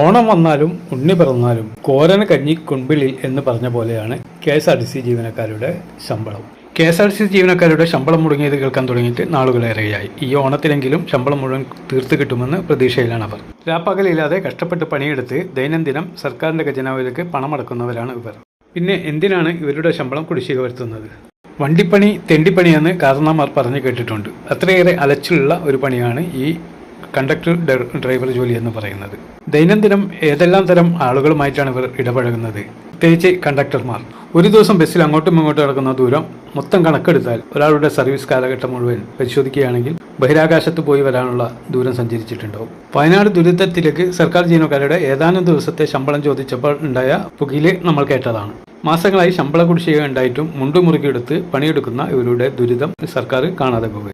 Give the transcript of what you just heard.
ഓണം വന്നാലും ഉണ്ണി പിറന്നാലും കോരന് കഞ്ഞി കുൺപിളിൽ എന്ന് പറഞ്ഞ പോലെയാണ് KSRTC ജീവനക്കാരുടെ ശമ്പളം. KSRTC ജീവനക്കാരുടെ ശമ്പളം മുടങ്ങിയത് കേൾക്കാൻ തുടങ്ങിയിട്ട് നാളുകളേറെയായി. ഈ ഓണത്തിലെങ്കിലും ശമ്പളം മുഴുവൻ തീർത്തു കിട്ടുമെന്ന് പ്രതീക്ഷയിലാണ് അവർ. രാപ്പകലില്ലാതെ കഷ്ടപ്പെട്ട് പണിയെടുത്ത് ദൈനംദിനം സർക്കാരിൻ്റെ ഖജനാവിലേക്ക് പണമടക്കുന്നവരാണ് ഇവർ. പിന്നെ എന്തിനാണ് ഇവരുടെ ശമ്പളം കുടിശ്ശിക വരുത്തുന്നത്? വണ്ടിപ്പണി തെണ്ടിപ്പണിയെന്ന് കാരണന്മാർ പറഞ്ഞു കേട്ടിട്ടുണ്ട്. അത്രയേറെ അലച്ചിലുള്ള ഒരു പണിയാണ് ഈ കണ്ടക്ടർ ഡ്രൈവർ ജോലി എന്ന് പറയുന്നത്. ദൈനംദിനം ഏതെല്ലാം തരം ആളുകളുമായിട്ടാണ് ഇവർ ഇടപഴകുന്നത്, പ്രത്യേകിച്ച് കണ്ടക്ടർമാർ. ഒരു ദിവസം ബസ്സിൽ അങ്ങോട്ടും ഇങ്ങോട്ടും നടക്കുന്ന ദൂരം മൊത്തം കണക്കെടുത്താൽ ഒരാളുടെ സർവീസ് കാലഘട്ടം മുഴുവൻ പരിശോധിക്കുകയാണെങ്കിൽ ബഹിരാകാശത്ത് പോയി വരാനുള്ള ദൂരം സഞ്ചരിച്ചിട്ടുണ്ടാവും. വയനാട് ദുരിതത്തിലേക്ക് സർക്കാർ ജീവനക്കാരുടെ ഏതാനും ദിവസത്തെ ശമ്പളം ചോദിച്ചപ്പോൾ ഉണ്ടായ പുകയില് നമ്മൾ കേട്ടതാണ്. മാസങ്ങളായി ശമ്പള കുടിശ്ശിക ഉണ്ടായിട്ടും മുണ്ടുമുറുക്കിയെടുത്ത് പണിയെടുക്കുന്ന ഇവരുടെ ദുരിതം സർക്കാർ കാണാതെ പോകും.